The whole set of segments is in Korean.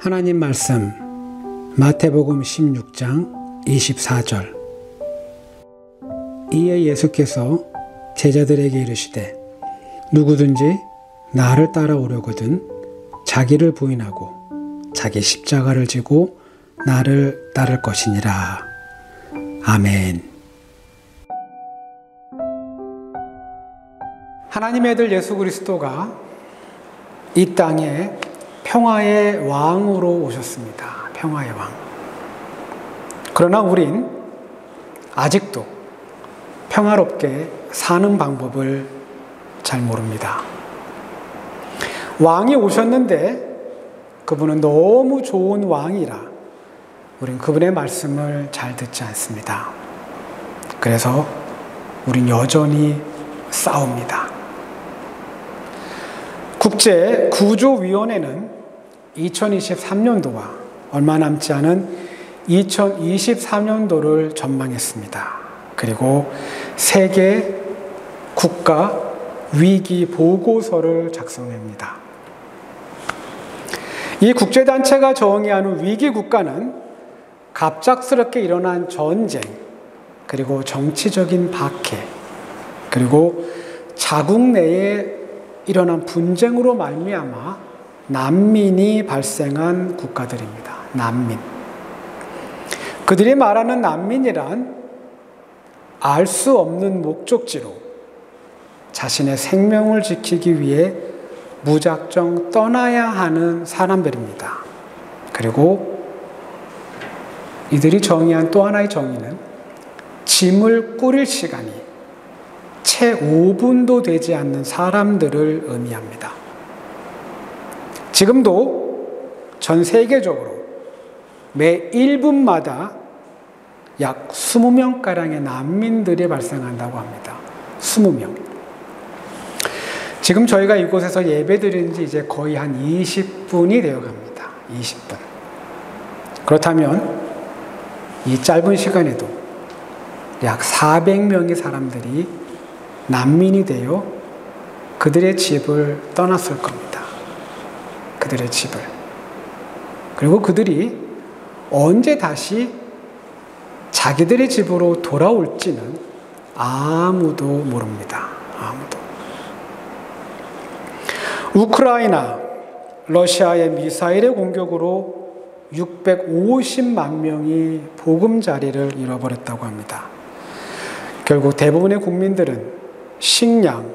하나님 말씀 마태복음 16장 24절. 이에 예수께서 제자들에게 이르시되 누구든지 나를 따라오려거든 자기를 부인하고 자기 십자가를 지고 나를 따를 것이니라. 아멘. 하나님의 아들 예수 그리스도가 이 땅에 평화의 왕으로 오셨습니다. 평화의 왕. 그러나 우린 아직도 평화롭게 사는 방법을 잘 모릅니다. 왕이 오셨는데 그분은 너무 좋은 왕이라 우린 그분의 말씀을 잘 듣지 않습니다. 그래서 우린 여전히 싸웁니다. 국제구조위원회는 2023년도와 얼마 남지 않은 2023년도를 전망했습니다. 그리고 세계 국가 위기 보고서를 작성합니다. 이 국제단체가 정의하는 위기 국가는 갑작스럽게 일어난 전쟁, 그리고 정치적인 박해, 그리고 자국 내에 일어난 분쟁으로 말미암아 난민이 발생한 국가들입니다. 난민. 그들이 말하는 난민이란 알 수 없는 목적지로 자신의 생명을 지키기 위해 무작정 떠나야 하는 사람들입니다. 그리고 이들이 정의한 또 하나의 정의는 짐을 꾸릴 시간이 채 5분도 되지 않는 사람들을 의미합니다. 지금도 전 세계적으로 매 1분마다 약 20명가량의 난민들이 발생한다고 합니다. 20명. 지금 저희가 이곳에서 예배 드리는 지 이제 거의 한 20분이 되어 갑니다. 20분. 그렇다면 이 짧은 시간에도 약 400명의 사람들이 난민이 되어 그들의 집을 떠났을 겁니다. 그들의 집을. 그리고 그들이 언제 다시 자기들의 집으로 돌아올지는 아무도 모릅니다. 아무도. 우크라이나, 러시아의 미사일의 공격으로 650만 명이 보금자리를 잃어버렸다고 합니다. 결국 대부분의 국민들은 식량,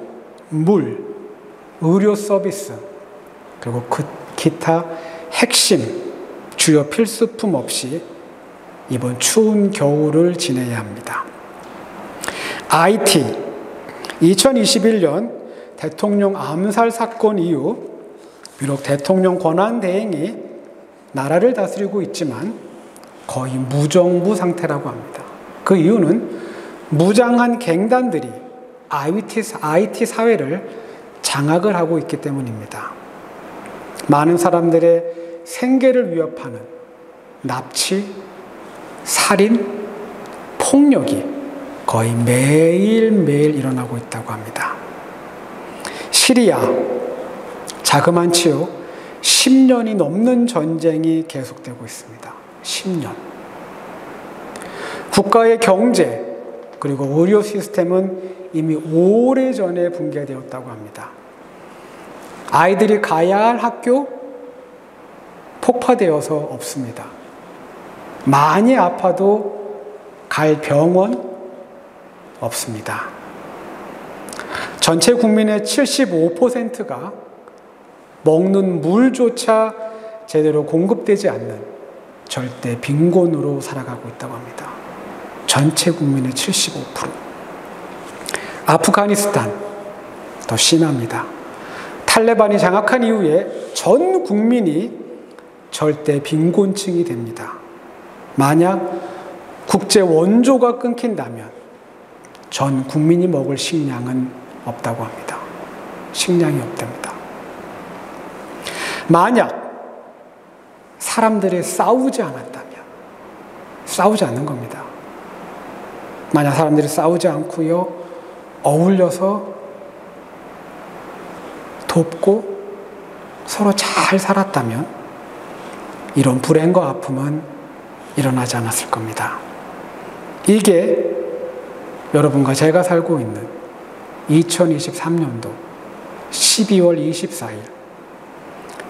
물, 의료 서비스, 그리고 기타 핵심 주요 필수품 없이 이번 추운 겨울을 지내야 합니다. IT, 2021년 대통령 암살 사건 이후 비록 대통령 권한대행이 나라를 다스리고 있지만 거의 무정부 상태라고 합니다. 그 이유는 무장한 갱단들이 IT 사회를 장악을 하고 있기 때문입니다. 많은 사람들의 생계를 위협하는 납치, 살인, 폭력이 거의 매일매일 일어나고 있다고 합니다. 시리아, 자그만치요 10년이 넘는 전쟁이 계속되고 있습니다. 10년. 국가의 경제 그리고 의료 시스템은 이미 오래전에 붕괴되었다고 합니다. 아이들이 가야 할 학교 폭파되어서 없습니다. 많이 아파도 갈 병원 없습니다. 전체 국민의 75%가 먹는 물조차 제대로 공급되지 않는 절대 빈곤으로 살아가고 있다고 합니다. 전체 국민의 75%. 아프가니스탄 더 심합니다. 탈레반이 장악한 이후에 전 국민이 절대 빈곤층이 됩니다. 만약 국제 원조가 끊긴다면 전 국민이 먹을 식량은 없다고 합니다. 식량이 없답니다. 만약 사람들이 싸우지 않았다면, 싸우지 않는 겁니다. 만약 사람들이 싸우지 않고요, 어울려서 돕고 서로 잘 살았다면 이런 불행과 아픔은 일어나지 않았을 겁니다. 이게 여러분과 제가 살고 있는 2023년도 12월 24일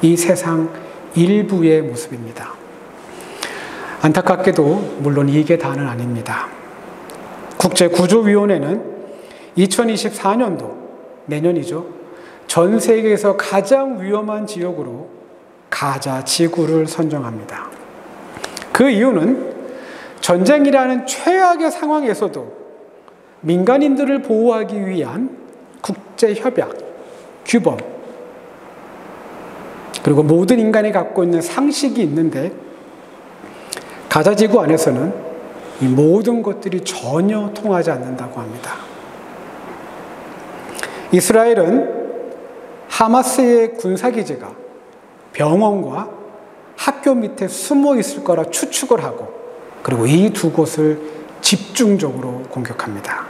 이 세상 일부의 모습입니다. 안타깝게도 물론 이게 다는 아닙니다. 국제구조위원회는 2024년도 내년이죠. 전 세계에서 가장 위험한 지역으로 가자 지구를 선정합니다. 그 이유는 전쟁이라는 최악의 상황에서도 민간인들을 보호하기 위한 국제협약, 규범, 그리고 모든 인간이 갖고 있는 상식이 있는데 가자 지구 안에서는 이 모든 것들이 전혀 통하지 않는다고 합니다. 이스라엘은 하마스의 군사기지가 병원과 학교 밑에 숨어 있을 거라 추측을 하고 그리고 이 두 곳을 집중적으로 공격합니다.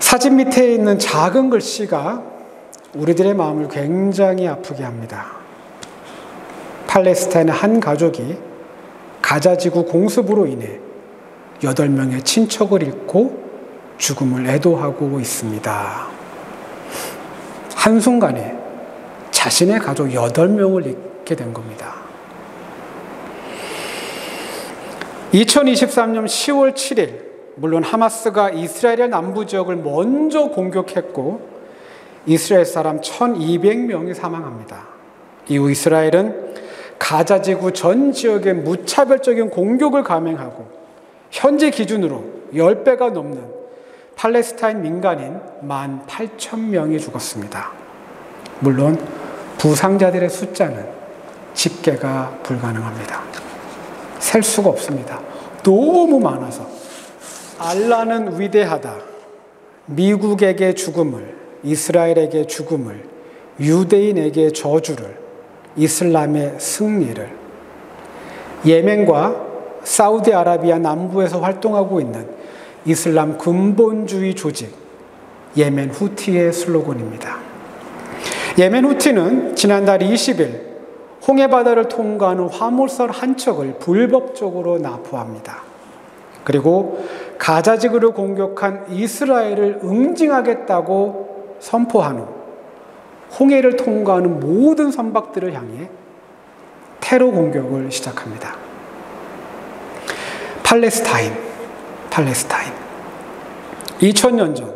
사진 밑에 있는 작은 글씨가 우리들의 마음을 굉장히 아프게 합니다. 팔레스타인의 한 가족이 가자지구 공습으로 인해 8명의 친척을 잃고 죽음을 애도하고 있습니다. 한순간에 자신의 가족 8명을 잃게 된 겁니다. 2023년 10월 7일, 물론 하마스가 이스라엘의 남부 지역을 먼저 공격했고 이스라엘 사람 1200명이 사망합니다. 이후 이스라엘은 가자지구 전 지역에 무차별적인 공격을 감행하고 현재 기준으로 10배가 넘는 팔레스타인 민간인 18,000명이 죽었습니다. 물론 부상자들의 숫자는 집계가 불가능합니다. 셀 수가 없습니다. 너무 많아서. 알라는 위대하다. 미국에게 죽음을, 이스라엘에게 죽음을, 유대인에게 저주를, 이슬람의 승리를. 예멘과 사우디아라비아 남부에서 활동하고 있는 이슬람 근본주의 조직 예멘 후티의 슬로건입니다. 예멘 후티는 지난달 20일 홍해바다를 통과하는 화물선 한 척을 불법적으로 납포합니다. 그리고 가자지구를 공격한 이스라엘을 응징하겠다고 선포한 후 홍해를 통과하는 모든 선박들을 향해 테러 공격을 시작합니다. 팔레스타인. 2000년 전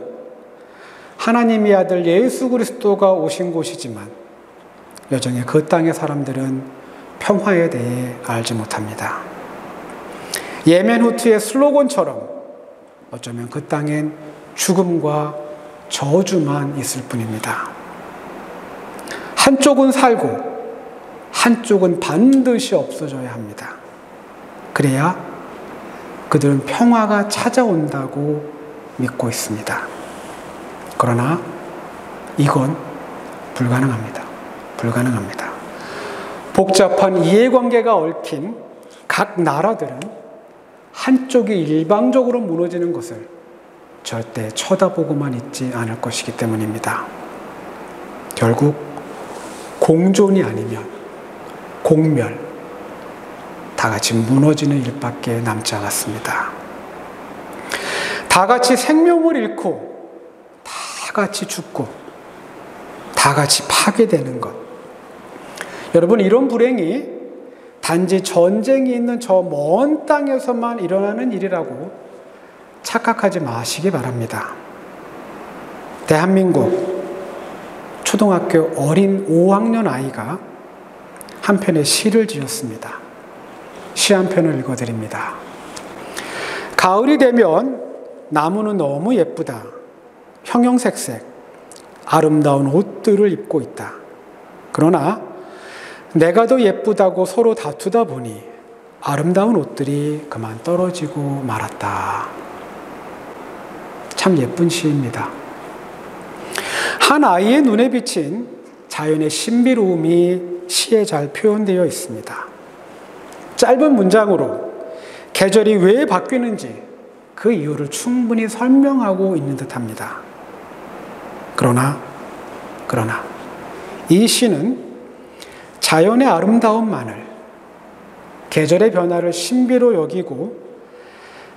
하나님의 아들 예수 그리스도가 오신 곳이지만 여전히 그 땅의 사람들은 평화에 대해 알지 못합니다. 예멘 후티의 슬로건처럼 어쩌면 그 땅엔 죽음과 저주만 있을 뿐입니다. 한쪽은 살고 한쪽은 반드시 없어져야 합니다. 그래야 그들은 평화가 찾아온다고 믿고 있습니다. 그러나 이건 불가능합니다. 복잡한 이해관계가 얽힌 각 나라들은 한쪽이 일방적으로 무너지는 것을 절대 쳐다보고만 있지 않을 것이기 때문입니다. 결국 공존이 아니면 공멸, 다 같이 무너지는 일밖에 남지 않았습니다. 다 같이 생명을 잃고 다 같이 죽고 다 같이 파괴되는 것. 여러분, 이런 불행이 단지 전쟁이 있는 저 먼 땅에서만 일어나는 일이라고 착각하지 마시기 바랍니다. 대한민국 초등학교 어린 5학년 아이가 한 편의 시를 지었습니다. 시 한 편을 읽어드립니다. 가을이 되면 나무는 너무 예쁘다. 형형색색 아름다운 옷들을 입고 있다. 그러나 내가 더 예쁘다고 서로 다투다 보니 아름다운 옷들이 그만 떨어지고 말았다. 참 예쁜 시입니다. 한 아이의 눈에 비친 자연의 신비로움이 시에 잘 표현되어 있습니다. 짧은 문장으로 계절이 왜 바뀌는지 그 이유를 충분히 설명하고 있는 듯합니다. 그러나 이 시는 자연의 아름다움만을, 계절의 변화를 신비로 여기고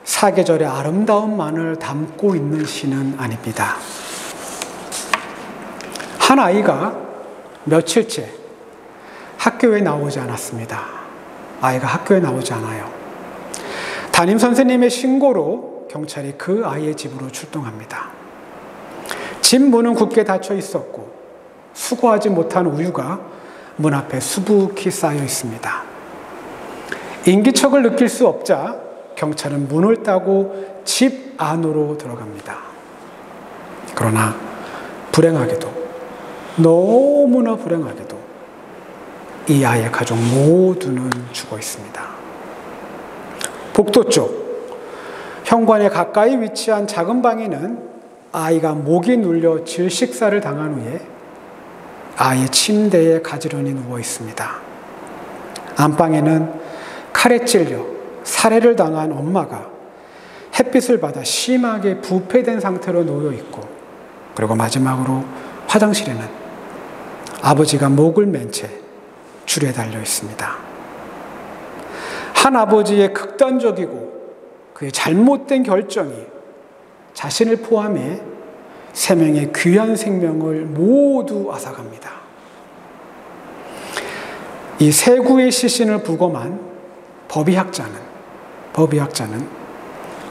사계절의 아름다움만을 담고 있는 시는 아닙니다. 한 아이가 며칠째 학교에 나오지 않았습니다. 아이가 학교에 나오지 않아요. 담임 선생님의 신고로 경찰이 그 아이의 집으로 출동합니다. 집 문은 굳게 닫혀 있었고 수거하지 못한 우유가 문 앞에 수북히 쌓여 있습니다. 인기척을 느낄 수 없자 경찰은 문을 따고 집 안으로 들어갑니다. 그러나 불행하게도, 너무나 불행하게도 이 아이의 가족 모두는 죽어 있습니다. 복도 쪽 현관에 가까이 위치한 작은 방에는 아이가 목이 눌려 질식사를 당한 후에 아이의 침대에 가지런히 누워 있습니다. 안방에는 칼에 찔려 살해를 당한 엄마가 햇빛을 받아 심하게 부패된 상태로 놓여 있고, 그리고 마지막으로 화장실에는 아버지가 목을 맨 채 줄에 달려 있습니다. 한 아버지의 극단적이고 그의 잘못된 결정이 자신을 포함해 3명의 귀한 생명을 모두 앗아갑니다. 이 세구의 시신을 부검한 법의학자는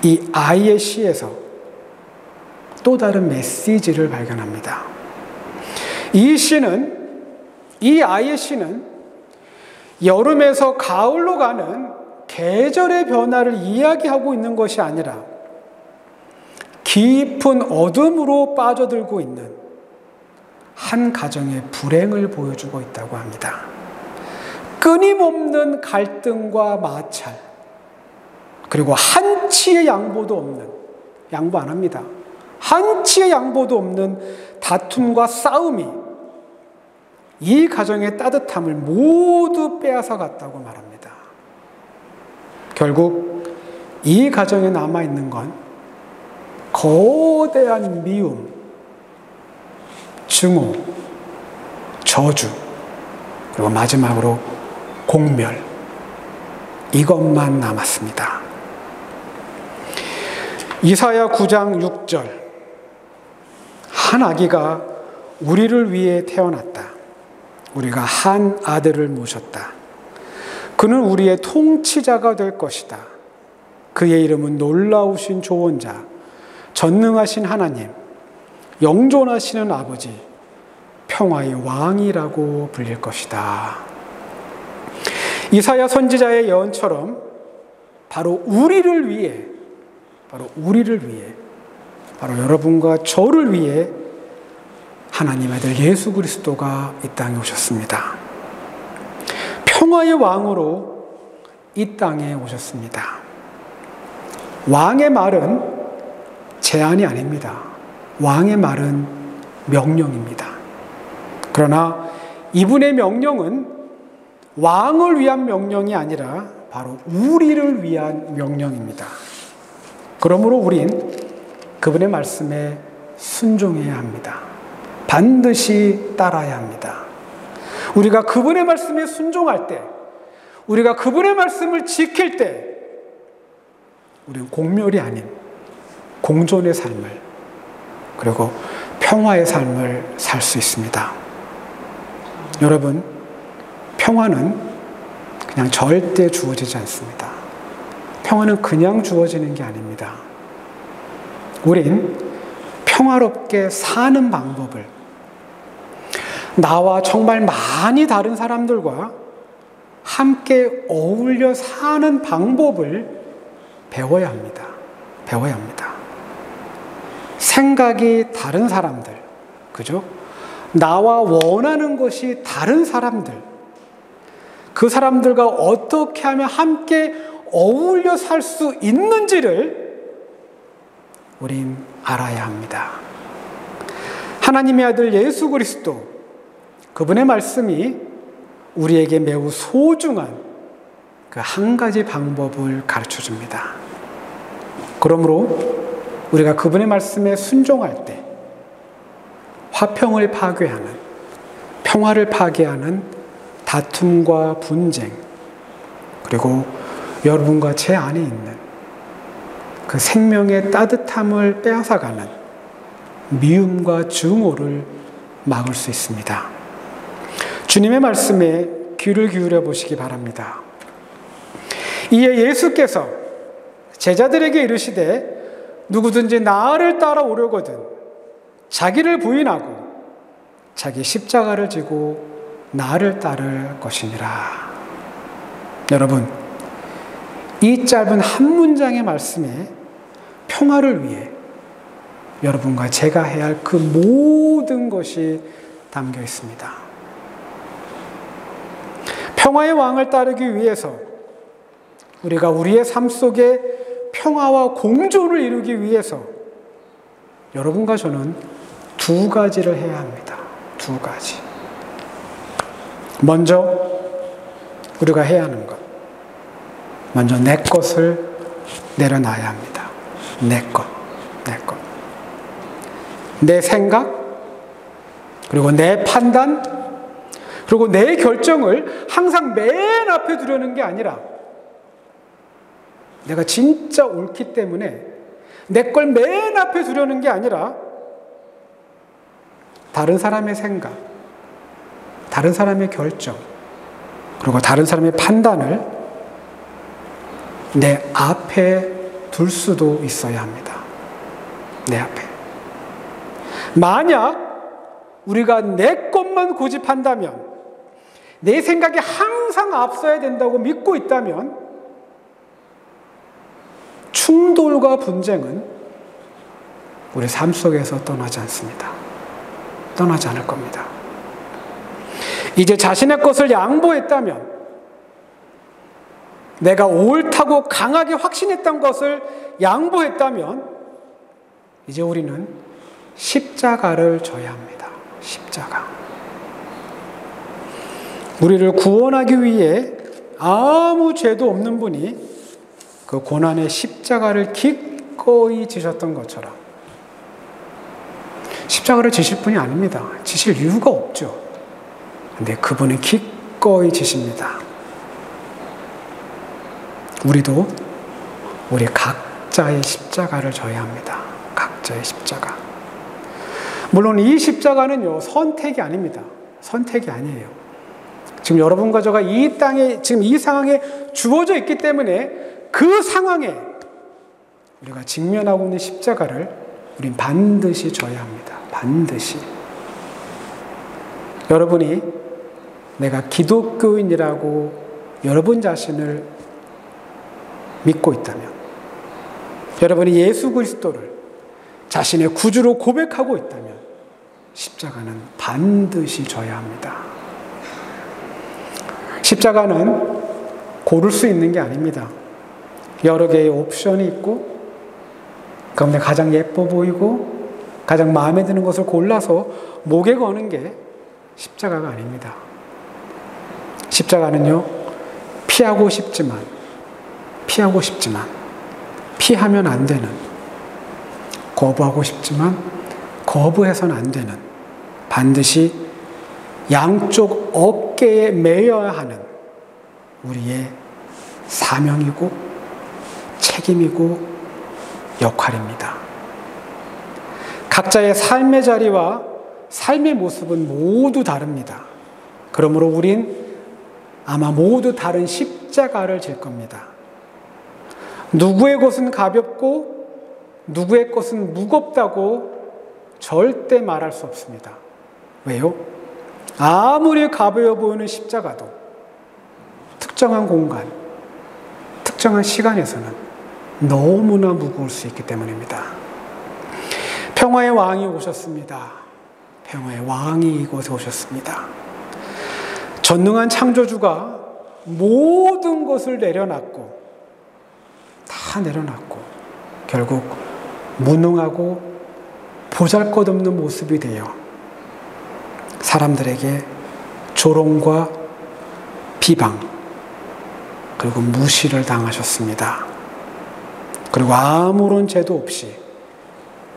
이 아이의 시에서 또 다른 메시지를 발견합니다. 이 아이의 시는 여름에서 가을로 가는 계절의 변화를 이야기하고 있는 것이 아니라 깊은 어둠으로 빠져들고 있는 한 가정의 불행을 보여주고 있다고 합니다. 끊임없는 갈등과 마찰, 그리고 한치의 양보도 없는, 양보 안 합니다. 한치의 양보도 없는 다툼과 싸움이 이 가정의 따뜻함을 모두 빼앗아 갔다고 말합니다. 결국 이 가정에 남아있는 건 거대한 미움, 증오, 저주, 그리고 마지막으로 공멸, 이것만 남았습니다. 이사야 9장 6절, 한 아기가 우리를 위해 태어났다. 우리가 한 아들을 모셨다. 그는 우리의 통치자가 될 것이다. 그의 이름은 놀라우신 조언자, 전능하신 하나님, 영존하시는 아버지, 평화의 왕이라고 불릴 것이다. 이사야 선지자의 예언처럼 바로 우리를 위해, 바로 여러분과 저를 위해 하나님의 아들 예수 그리스도가 이 땅에 오셨습니다. 평화의 왕으로 이 땅에 오셨습니다. 왕의 말은 제안이 아닙니다. 왕의 말은 명령입니다. 그러나 이분의 명령은 왕을 위한 명령이 아니라 바로 우리를 위한 명령입니다. 그러므로 우린 그분의 말씀에 순종해야 합니다. 반드시 따라야 합니다. 우리가 그분의 말씀에 순종할 때, 우리가 그분의 말씀을 지킬 때, 우리는 공멸이 아닌 공존의 삶을, 그리고 평화의 삶을 살 수 있습니다. 여러분, 평화는 그냥 절대 주어지지 않습니다. 평화는 그냥 주어지는 게 아닙니다. 우린 평화롭게 사는 방법을, 나와 정말 많이 다른 사람들과 함께 어울려 사는 방법을 배워야 합니다. 생각이 다른 사람들, 그죠? 나와 원하는 것이 다른 사람들, 그 사람들과 어떻게 하면 함께 어울려 살 수 있는지를 우린 알아야 합니다. 하나님의 아들 예수 그리스도, 그분의 말씀이 우리에게 매우 소중한 그 한 가지 방법을 가르쳐 줍니다. 그러므로 우리가 그분의 말씀에 순종할 때 화평을 파괴하는, 평화를 파괴하는 다툼과 분쟁, 그리고 여러분과 제 안에 있는 그 생명의 따뜻함을 빼앗아가는 미움과 증오를 막을 수 있습니다. 주님의 말씀에 귀를 기울여 보시기 바랍니다. 이에 예수께서 제자들에게 이르시되 누구든지 나를 따라오려거든 자기를 부인하고 자기 십자가를 지고 나를 따를 것이니라. 여러분, 이 짧은 한 문장의 말씀에 평화를 위해 여러분과 제가 해야 할 그 모든 것이 담겨 있습니다. 평화의 왕을 따르기 위해서 우리가 우리의 삶 속에 평화와 공존을 이루기 위해서 여러분과 저는 두 가지를 해야 합니다. 두 가지. 먼저 우리가 해야 하는 것. 먼저 내 것을 내려놔야 합니다. 내 것. 내 생각, 그리고 내 판단, 그리고 내 결정을 항상 맨 앞에 두려는 게 아니라 내가 진짜 옳기 때문에 내 걸 맨 앞에 두려는 게 아니라 다른 사람의 생각, 다른 사람의 결정, 그리고 다른 사람의 판단을 내 앞에 둘 수도 있어야 합니다. 내 앞에. 만약 우리가 내 것만 고집한다면, 내 생각이 항상 앞서야 된다고 믿고 있다면 충돌과 분쟁은 우리 삶 속에서 떠나지 않습니다. 떠나지 않을 겁니다. 이제 자신의 것을 양보했다면, 내가 옳다고 강하게 확신했던 것을 양보했다면 이제 우리는 십자가를 져야 합니다. 십자가. 우리를 구원하기 위해 아무 죄도 없는 분이 그 고난의 십자가를 기꺼이 지셨던 것처럼, 십자가를 지실 분이 아닙니다. 지실 이유가 없죠. 근데 그분은 기꺼이 지십니다. 우리도 우리 각자의 십자가를 져야 합니다. 각자의 십자가. 물론 이 십자가는요, 선택이 아닙니다. 선택이 아니에요. 지금 여러분과 저가 이 땅에, 지금 이 상황에 주어져 있기 때문에 그 상황에 우리가 직면하고 있는 십자가를 우린 반드시 져야 합니다. 반드시. 여러분이 내가 기독교인이라고 여러분 자신을 믿고 있다면, 여러분이 예수 그리스도를 자신의 구주로 고백하고 있다면 십자가는 반드시 져야 합니다. 십자가는 고를 수 있는 게 아닙니다. 여러 개의 옵션이 있고 그 가운데 가장 예뻐 보이고 가장 마음에 드는 것을 골라서 목에 거는 게 십자가가 아닙니다. 십자가는요, 피하고 싶지만 피하면 안 되는, 거부하고 싶지만 거부해서는 안 되는, 반드시 양쪽 어깨에 매여야 하는 우리의 사명이고 책임이고 역할입니다. 각자의 삶의 자리와 삶의 모습은 모두 다릅니다. 그러므로 우린 아마 모두 다른 십자가를 질 겁니다. 누구의 것은 가볍고 누구의 것은 무겁다고 절대 말할 수 없습니다. 왜요? 아무리 가벼워 보이는 십자가도 특정한 공간, 특정한 시간에서는 너무나 무거울 수 있기 때문입니다. 평화의 왕이 오셨습니다. 평화의 왕이 이곳에 오셨습니다. 전능한 창조주가 모든 것을 내려놨고, 다 내려놨고, 결국 무능하고 보잘것없는 모습이 되어 사람들에게 조롱과 비방, 그리고 무시를 당하셨습니다. 그리고 아무런 죄도 없이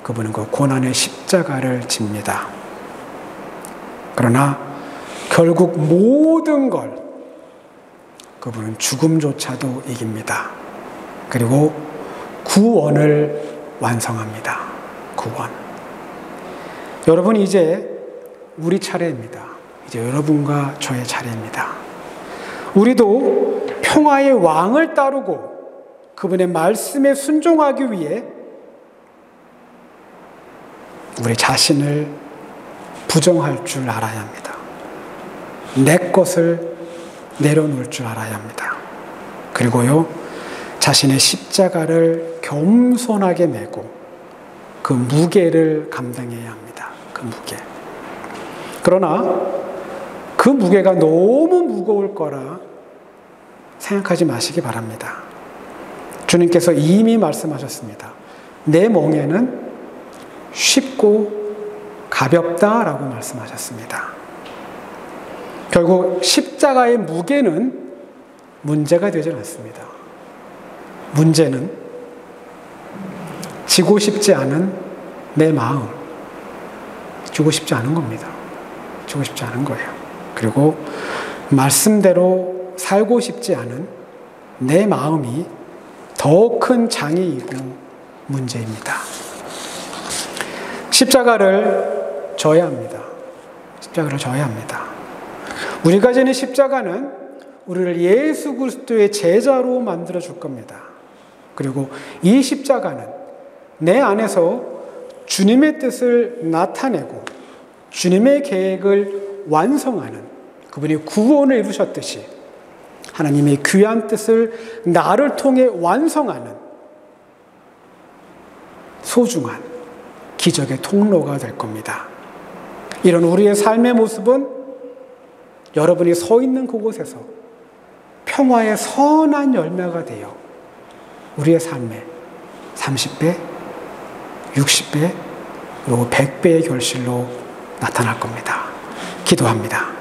그분은 그 고난의 십자가를 집니다. 그러나 결국 모든 걸 그분은 죽음조차도 이깁니다. 그리고 구원을 완성합니다. 구원. 여러분, 이제 우리 차례입니다. 이제 여러분과 저의 차례입니다. 우리도 평화의 왕을 따르고 그분의 말씀에 순종하기 위해 우리 자신을 부정할 줄 알아야 합니다. 내 것을 내려놓을 줄 알아야 합니다. 그리고요, 자신의 십자가를 겸손하게 메고 그 무게를 감당해야 합니다. 그 무게. 그러나 그 무게가 너무 무거울 거라 생각하지 마시기 바랍니다. 주님께서 이미 말씀하셨습니다. 내 멍에는 쉽고 가볍다라고 말씀하셨습니다. 결국 십자가의 무게는 문제가 되지 않습니다. 문제는 지고 싶지 않은 내 마음, 지고 싶지 않은 겁니다. 지고 싶지 않은 거예요. 그리고 말씀대로 살고 싶지 않은 내 마음이 더 큰 장애이고 문제입니다. 십자가를 져야 합니다. 십자가를 져야 합니다. 우리가 지는 십자가는 우리를 예수 그리스도의 제자로 만들어 줄 겁니다. 그리고 이 십자가는 내 안에서 주님의 뜻을 나타내고 주님의 계획을 완성하는, 그분이 구원을 이루셨듯이 하나님의 귀한 뜻을 나를 통해 완성하는 소중한 기적의 통로가 될 겁니다. 이런 우리의 삶의 모습은 여러분이 서 있는 그곳에서 평화의 선한 열매가 되어 우리의 삶에 30배, 60배, 그리고 100배의 결실로 나타날 겁니다. 기도합니다.